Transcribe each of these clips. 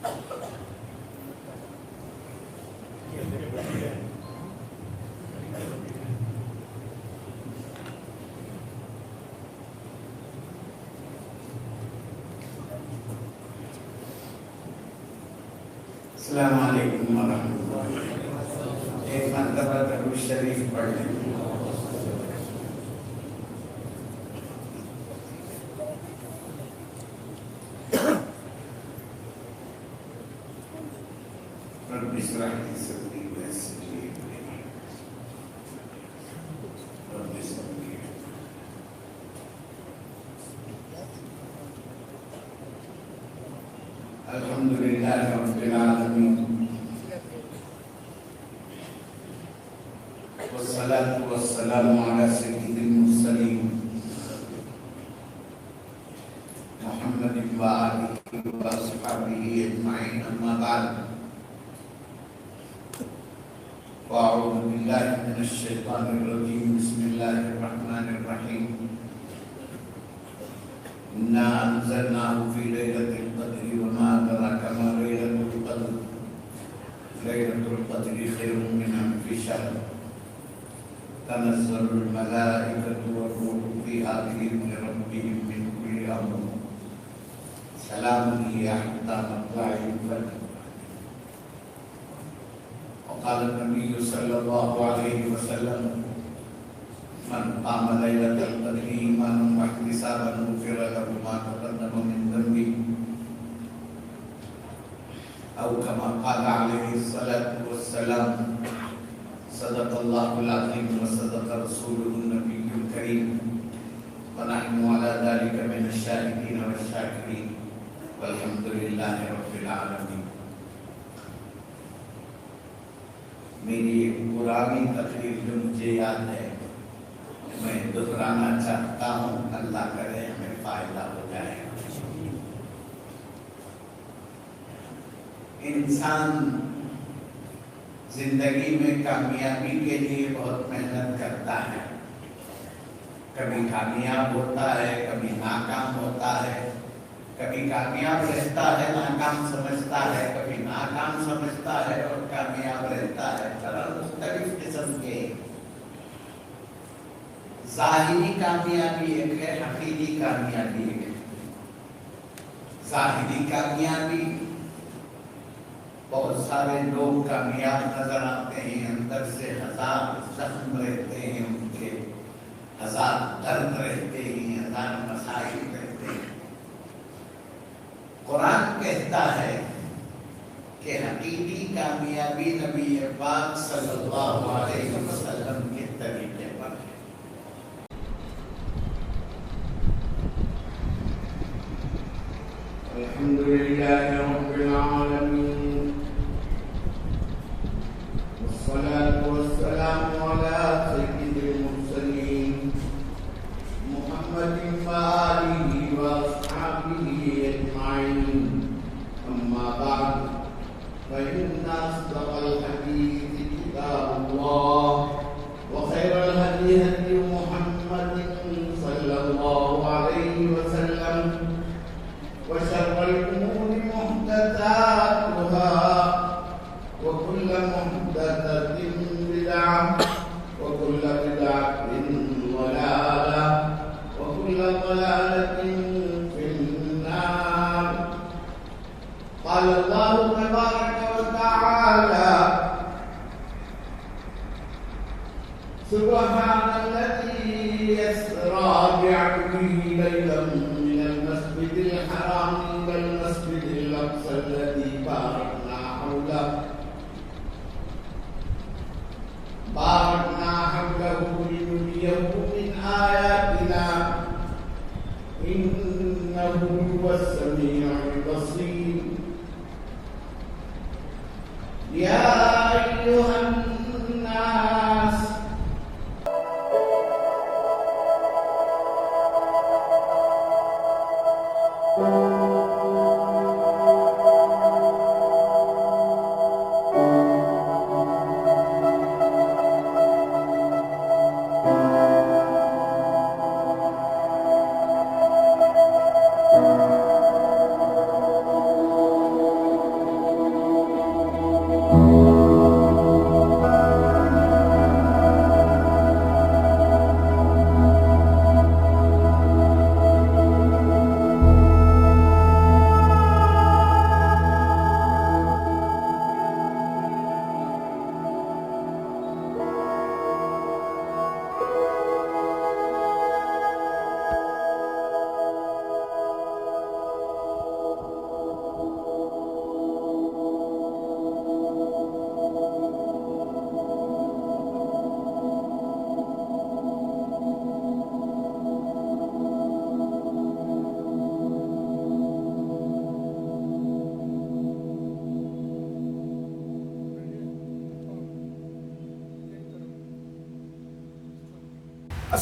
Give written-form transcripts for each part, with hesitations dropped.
السلام علیکم ورحمۃ اللہ۔ ایک مرتبہ درود شریف پڑھ لیں۔ رب اشرح لي صدري ويسر لي امري رب اشرح لي الحمد للہ رب العالمین والصلاة والسلام على سید المرسلین محمد وآلہ وصحبہ اجمعین، اما بعد فاعوذ باللہ من الشیطان الرجیم، بسم اللہ الرحمن الرحیم۔ انا انزلناه في ليلة القدر وما أدراك ما ليلة القدر ليلة القدر خير من ألف شهر تنزل الملائكة والروح فيها بإذن ربهم من كل أمر سلام هي حتى مطلع الفجر۔ وقال النبي صلى الله عليه وسلم من قام ليلة القدر إيمانا واحتسابا غفر له ما تقدم من ذنبه، أو كما قال عليه الصلاة والسلام صدق الله العظيم وصدق رسوله النبي الكريم، ونحن على ذلك من الشاهدين والشاكرين، والحمد لله رب العالمين۔ میری ایک پرانی تقریر جو مجھے یاد ہے میں دہرانا چاہتا ہوں، اللہ کرے ہمیں فائدہ ہو جائے۔ انسان زندگی میں کامیابی کے لیے بہت محنت کرتا ہے، کبھی کامیاب ہوتا ہے، کبھی ناکام ہوتا ہے، کبھی کامیاب رہتا ہے ناکام سمجھتا ہے، کبھی ناکام سمجھتا ہے اور کامیاب رہتا ہے۔ طرح مختلف قسم کے ظاہری کامیابی ایک ہے، حقیقی کامیابی ایک ہے۔ ظاہری کامیابی بہت سارے لوگ کامیاب نظر آتے ہیں، اندر سے ہزار زخم رہتے ہیں، ان کے ہزار درد رہتے ہیں، ہزار مسائل رہتے ہیں۔ قرآن کہتا ہے کہ حقیقی کامیابی نبی پاک صلی اللہ علیہ وسلم کے طریقے پر ہے۔ الحمد للہ رب العالمین، والصلاة والسلام على سید المرسلین محمد وآلہ وأصحابہ اجمعین، اما بعد فإن أصدق الحديث كتاب الله، وخير الهدي هدي محمد صلى الله عليه وسلم، وشر الأمور محدثاتها، وكل محدثة بدعة، وكل بدعة ضلالة، وكل ضلالة في النار۔ قال الله تبارك وتعالى: سبحان الذي يسرى بعبده ليلا من المسجد الحرام إلى المسجد الأقصى الذي باركنا حوله لنريه من آياتنا إنه هو السميع البصير۔ يا أيها الناس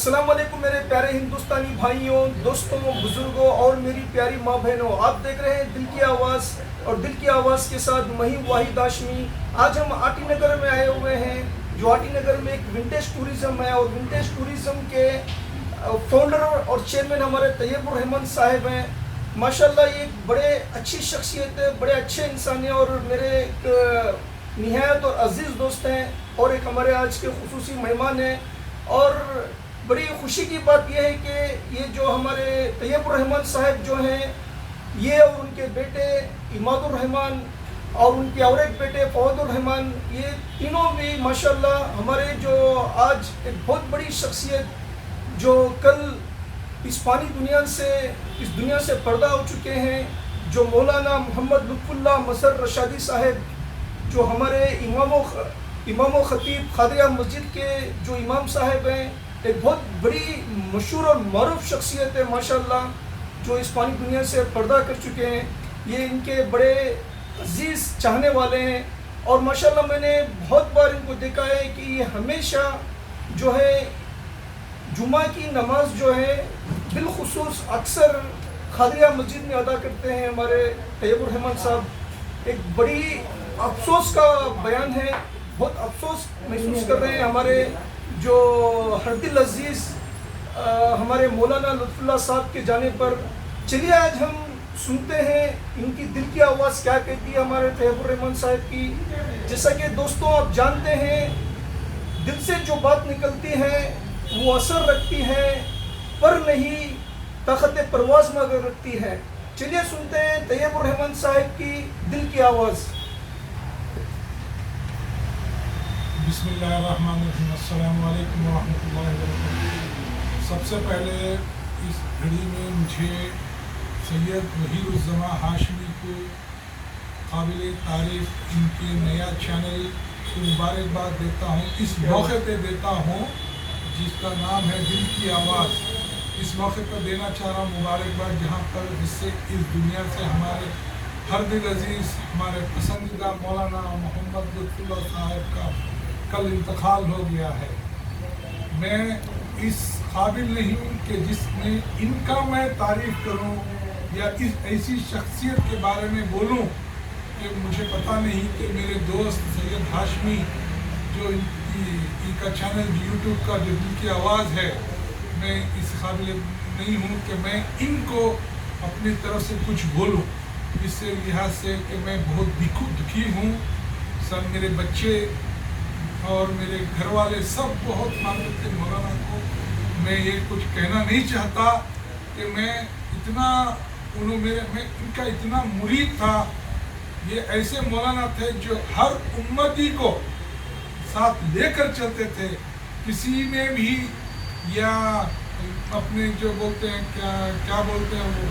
السلام علیکم میرے پیارے ہندوستانی بھائیوں، دوستوں، بزرگوں اور میری پیاری ماں بہنوں، آپ دیکھ رہے ہیں دل کی آواز، اور دل کی آواز کے ساتھ مہیم واحد ہاشمی۔ آج ہم آٹی نگر میں آئے ہوئے ہیں، جو آٹی نگر میں ایک ونٹیج ٹوریزم ہے، اور ونٹیج ٹوریزم کے فاؤنڈر اور چیئرمین ہمارے طیب الرحمن صاحب ہیں۔ ماشاءاللہ یہ ایک بڑے اچھی شخصیت ہے، بڑے اچھے انسان ہیں، اور میرے ایک نہایت اور عزیز دوست ہیں، اور ایک ہمارے آج کے خصوصی مہمان ہیں۔ اور بڑی خوشی کی بات یہ ہے کہ یہ جو ہمارے طیب الرحمن صاحب جو ہیں، یہ اور ان کے بیٹے عماد الرحمن اور ان کے اور ایک بیٹے فواد الرحمن، یہ تینوں بھی ماشاءاللہ ہمارے جو آج ایک بہت بڑی شخصیت جو کل اس فانی دنیا سے پردہ ہو چکے ہیں، جو مولانا محمد لطف اللہ مسر رشادی صاحب، جو ہمارے امام و خطیب قادریہ مسجد کے جو امام صاحب ہیں، ایک بہت بڑی مشہور اور معروف شخصیت ہے ماشاءاللہ، جو اس فانی دنیا سے پردہ کر چکے ہیں۔ یہ ان کے بڑے عزیز چاہنے والے ہیں، اور ماشاءاللہ میں نے بہت بار ان کو دیکھا ہے کہ یہ ہمیشہ جو ہے جمعہ کی نماز جو ہے بالخصوص اکثر قادریہ مسجد میں ادا کرتے ہیں۔ ہمارے طیب الرحمن صاحب ایک بڑی افسوس کا بیان ہے، بہت افسوس محسوس کر رہے ہیں ہمارے جو ہر دل عزیز ہمارے مولانا لطف اللہ صاحب کے جانے پر۔ چلیے آج ہم سنتے ہیں ان کی دل کی آواز کیا کہتی ہے ہمارے طیب الرحمن صاحب کی۔ جیسا کہ دوستوں آپ جانتے ہیں، دل سے جو بات نکلتی ہے وہ اثر رکھتی ہے، پر نہیں طاقت پرواز مگر رکھتی ہے۔ چلیے سنتے ہیں طیب الرحمن صاحب کی دل کی آواز۔ بسم اللہ الرحمن الرحیم، السلام علیکم ورحمۃ اللہ وبرکاتہ۔ سب سے پہلے اس گھڑی میں مجھے سید وحید الزماں ہاشمی کو قابل تعریف ان کے نیا چینل کو مبارکباد دیتا ہوں، اس موقع پہ دیتا ہوں جس کا نام ہے دل کی آواز۔ اس موقع پر دینا چاہ رہا ہوں مبارکباد، جہاں پر جس سے اس دنیا سے ہمارے ہر دل عزیز ہمارے پسندیدہ مولانا محمد لطف اللہ صاحب کا کل انتقال ہو گیا ہے۔ میں اس قابل نہیں ہوں کہ جس میں ان کا میں تعریف کروں یا اس ایسی شخصیت کے بارے میں بولوں کہ مجھے پتہ نہیں کہ میرے دوست سید ہاشمی جو ان کا چینل یوٹیوب کا جو دل کی آواز ہے، میں اس قابل نہیں ہوں کہ میں ان کو اپنی طرف سے کچھ بولوں، اس سے لحاظ سے کہ میں بہت دکھی ہوں۔ سب میرے بچے اور میرے گھر والے سب بہت مانتے تھے مولانا کو۔ میں یہ کچھ کہنا نہیں چاہتا کہ میں ان کا اتنا مرید تھا۔ یہ ایسے مولانا تھے جو ہر امتی کو ساتھ لے کر چلتے تھے، کسی میں بھی یا اپنے جو بولتے ہیں کیا بولتے ہیں وہ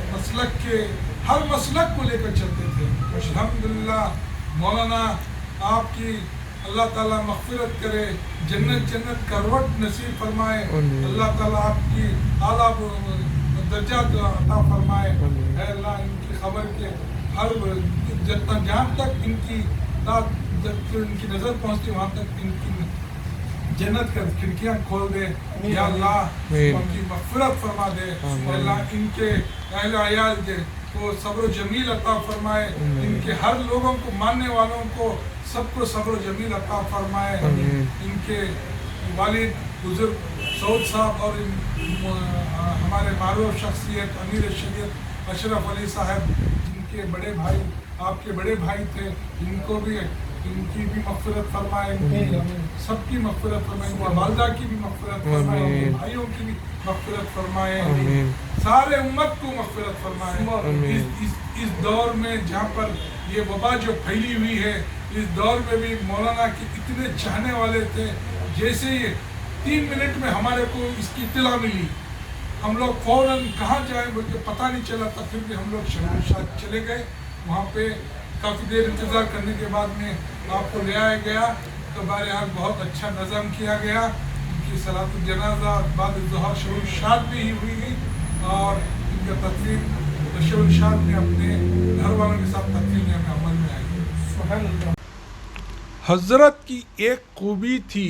مسلک کے ہر مسلک کو لے کر چلتے تھے۔ الحمدللہ مولانا آپ کی اللہ تعالیٰ مغفرت کرے، جنت کروٹ نصیب فرمائے، اللہ تعالیٰ آپ کی اعلیٰ درجات عطا فرمائے۔ اے اللہ ان کی خبر کے ہر جہاں تک ان کی نظر پہنچتی وہاں تک ان کی جنت کا کھڑکیاں کھول دے، یا اللہ ان کی مغفرت فرما دے، اللہ ان کے اہل عیال کو صبر و جمیل عطا فرمائے، ان کے ہر لوگوں کو ماننے والوں کو سب کو صبر و جمیل عطا فرمائے۔ ان کے والد بزرگ سعود صاحب اور ہمارے معروف شخصیت امیر شریعت اشرف علی صاحب، جن کے بڑے بھائی آپ کے بڑے بھائی تھے، ان کو بھی ان کی بھی مغفرت فرمائے، سب کی مغفرت فرمائے، ان کی والدہ کی بھی مغفرت فرمائے، ان کے بھائیوں کی بھی مغفرت فرمائے، سارے امت کو مغفرت فرمائے۔ اس دور میں جہاں پر یہ وبا جو پھیلی ہوئی ہے، اس دور میں بھی مولانا کے اتنے چاہنے والے تھے، جیسے یہ 3 منٹ میں ہمارے کو اس کی اطلاع ملی، ہم لوگ فوراً کہاں جائیں بول کے پتہ نہیں چلا تھا، پھر بھی ہم لوگ شاید چلے گئے وہاں پہ۔ کافی دیر انتظار کرنے کے بعد میں آپ کو لے آیا گیا، تو بہرحال بہت اچھا نظم کیا گیا، ان کی صلاۃ الجنازہ بعد ظہر شب الشاد بھی ہی ہوئی، اور ان کا تدفین شب الشاد میں اپنے گھر والوں کے ساتھ تدفین میں عمل میں آئی۔ حضرت کی ایک خوبی تھی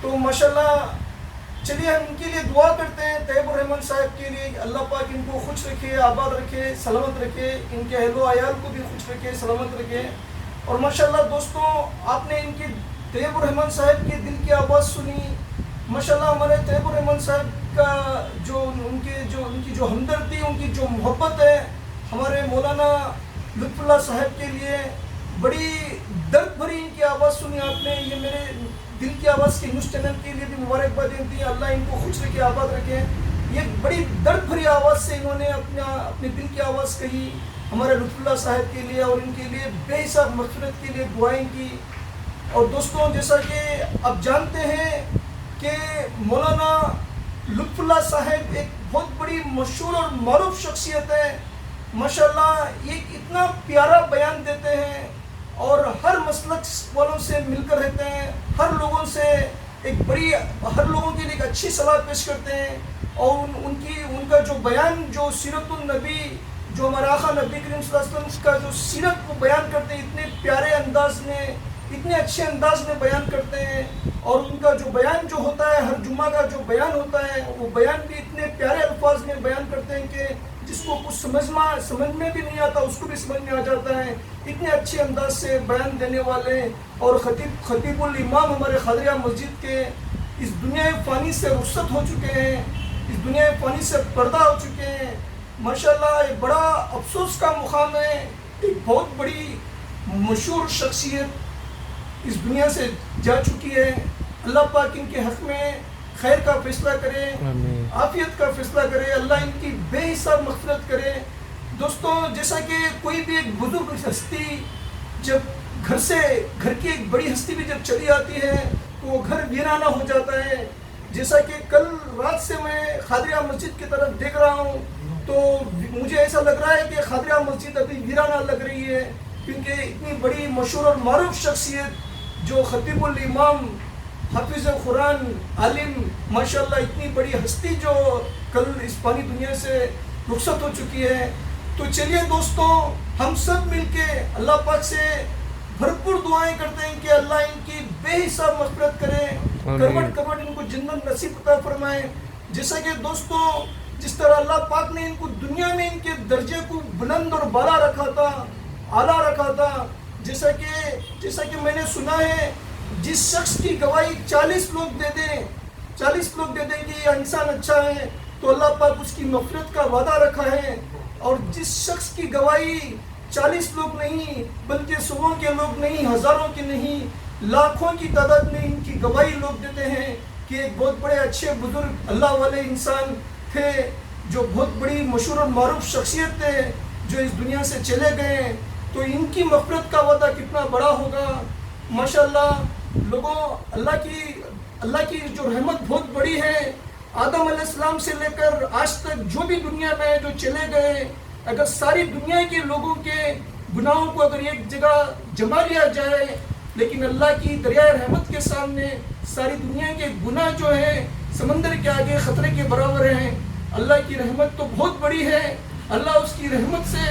تو ماشاءاللہ چلیے ہم ان کے لیے دعا کرتے ہیں، طیب الرحمن صاحب کے لیے، اللہ پاک ان کو خوش رکھے، آباد رکھے، سلامت رکھے، ان کے اہل و عیال کو بھی خوش رکھے، سلامت رکھے۔ اور ماشاءاللہ دوستوں، آپ نے ان کی طیب الرحمن صاحب کی دل کی آواز سنی۔ ماشاءاللہ ہمارے طیب الرحمن صاحب کا ان کی جو ہمدردی، ان کی جو محبت ہے ہمارے مولانا لطف اللہ صاحب کے لیے، بڑی درد بھری ان کی آواز سنی آپ نے۔ یہ میرے دل کی آواز کے نیوز چینل کے لیے بھی مبارکباد دیتی ہیں، اللہ ان کو خوش رکھے، آباد رکھے۔ یہ بڑی درد بھری آواز سے انہوں نے اپنے دل کی آواز کہی ہمارے لطف اللہ صاحب کے لیے، اور ان کے لیے بے حساب مغفرت کے لیے دعائیں کی۔ اور دوستوں، جیسا کہ آپ جانتے ہیں کہ مولانا لطف اللہ صاحب ایک بہت بڑی مشہور اور معروف شخصیت ہے۔ ماشاءاللہ ایک اتنا پیارا بیان دیتے ہیں اور ہر مسلک والوں سے مل کر رہتے ہیں، ہر لوگوں کے لیے ایک اچھی صلاح پیش کرتے ہیں۔ اور ان کا جو بیان، جو سیرت النبی، جو ہمارا آقا نبی کریم صلی اللہ علیہ وسلم کا جو سیرت کو بیان کرتے ہیں، اتنے پیارے انداز میں، اتنے اچھے انداز میں بیان کرتے ہیں۔ اور ان کا جو بیان جو ہوتا ہے، ہر جمعہ کا جو بیان ہوتا ہے، وہ بیان بھی اتنے پیارے الفاظ میں بیان کرتے ہیں کہ جس کو کچھ سمجھ میں بھی نہیں آتا اس کو بھی سمجھ میں آ جاتا ہے۔ اتنے اچھے انداز سے بیان دینے والے اور خطیب الامام ہمارے خادریہ مسجد کے اس دنیا فانی سے رخصت ہو چکے ہیں، اس دنیا فانی سے پردہ ہو چکے ہیں۔ ماشاءاللہ ایک بڑا افسوس کا مقام ہے، ایک بہت بڑی مشہور شخصیت اس دنیا سے جا چکی ہے۔ اللہ پاک ان کے حق میں خیر کا فیصلہ کرے، عافیت کا فیصلہ کرے، اللہ ان کی بے حساب مغفرت کرے۔ دوستوں، جیسا کہ کوئی بھی ایک بزرگ ہستی جب گھر کی ایک بڑی ہستی بھی جب چلی آتی ہے تو وہ گھر ویرانہ ہو جاتا ہے۔ جیسا کہ کل رات سے میں خادریہ مسجد کی طرف دیکھ رہا ہوں تو مجھے ایسا لگ رہا ہے کہ خادریہ مسجد ابھی ویرانہ لگ رہی ہے، کیونکہ اتنی بڑی مشہور اور معروف شخصیت جو خطیب الامام، حافظ قرآن، عالم، ماشاءاللہ اتنی بڑی ہستی جو کل اس فانی دنیا سے رخصت ہو چکی ہے۔ تو چلیے دوستوں، ہم سب مل کے اللہ پاک سے بھرپور دعائیں کرتے ہیں کہ اللہ ان کی بے حساب مغفرت کرے، کروٹ کروٹ ان کو جنت نصیب عطا فرمائے۔ جیسا کہ دوستوں، جس طرح اللہ پاک نے ان کو دنیا میں ان کے درجے کو بلند اور بالا رکھا تھا، اعلیٰ رکھا تھا، جیسا کہ میں نے سنا ہے جس شخص کی گواہی 40 لوگ دے دیں کہ یہ انسان اچھا ہے تو اللہ پاک اس کی مغفرت کا وعدہ رکھا ہے۔ اور جس شخص کی گواہی 40 لوگ نہیں بلکہ سووں کے لوگ نہیں، ہزاروں کے نہیں، لاکھوں کی تعداد میں ان کی گواہی لوگ دیتے ہیں کہ ایک بہت بڑے اچھے بزرگ اللہ والے انسان تھے، جو بہت بڑی مشہور اور معروف شخصیت تھے، جو اس دنیا سے چلے گئے، تو ان کی مغفرت کا وعدہ کتنا بڑا ہوگا۔ ماشاءاللہ لوگوں، اللہ کی جو رحمت بہت بڑی ہے۔ آدم علیہ السلام سے لے کر آج تک جو بھی دنیا میں جو چلے گئے، اگر ساری دنیا کے لوگوں کے گناہوں کو اگر ایک جگہ جمع لیا جائے، لیکن اللہ کی دریائے رحمت کے سامنے ساری دنیا کے گناہ جو ہیں سمندر کے آگے خطرے کے برابر ہیں۔ اللہ کی رحمت تو بہت بڑی ہے۔ اللہ اس کی رحمت سے،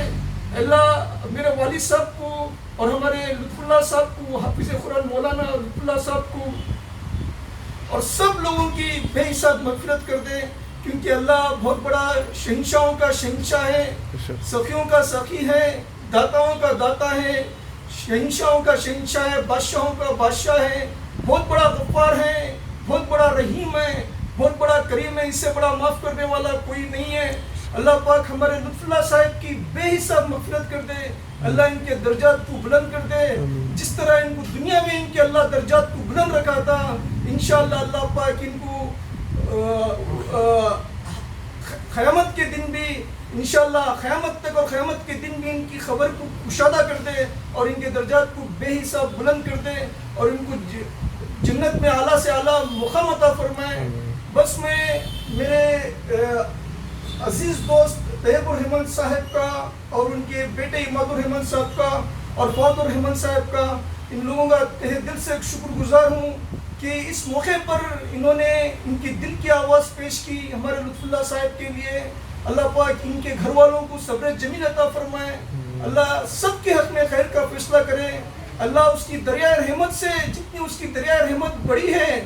اللہ میرے والد صاحب کو اور ہمارے لطف اللہ صاحب کو، حافظ قرآن مولانا لطف اللہ صاحب کو اور سب لوگوں کی بے حساب مغفرت کر دے، کیونکہ اللہ بہت بڑا شہنشاہوں کا شہنشاہ ہے، سخیوں کا سخی ہے، داتاؤں کا داتا ہے، شہنشاہوں کا شہنشاہ ہے، بادشاہوں کا بادشاہ ہے، بہت بڑا غفار ہے، بہت بڑا رحیم ہے، بہت بڑا کریم ہے، اس سے بڑا معاف کرنے والا کوئی نہیں ہے۔ اللہ پاک ہمارے لطف اللہ صاحب کی بے حساب مغفرت کر دے، اللہ ان کے درجات کو بلند کر دے، جس طرح ان کو دنیا میں ان کے اللہ درجات کو بلند رکھا تھا، انشاءاللہ اللہ پاک ان کو قیامت کے دن بھی، انشاءاللہ قیامت تک اور قیامت کے دن بھی ان کی خبر کو کشادہ کر دے اور ان کے درجات کو بے حساب بلند کر دے اور ان کو جنت میں اعلیٰ سے اعلیٰ مقام عطا فرمائے۔ بس میں میرے عزیز دوست طیب الرحمن صاحب کا اور ان کے بیٹے عماد الرحمن صاحب کا اور فواد الرحمن صاحب کا، ان لوگوں کا تہ دل سے شکر گزار ہوں کہ اس موقع پر انہوں نے ان کی دل کی آواز پیش کی ہمارے لطف اللہ صاحب کے لیے۔ اللہ پاک ان کے گھر والوں کو صبر جمیل عطا فرمائے، اللہ سب کے حق میں خیر کا فیصلہ کرے، اللہ اس کی دریائے رحمت سے، جتنی اس کی دریائے رحمت بڑی ہے،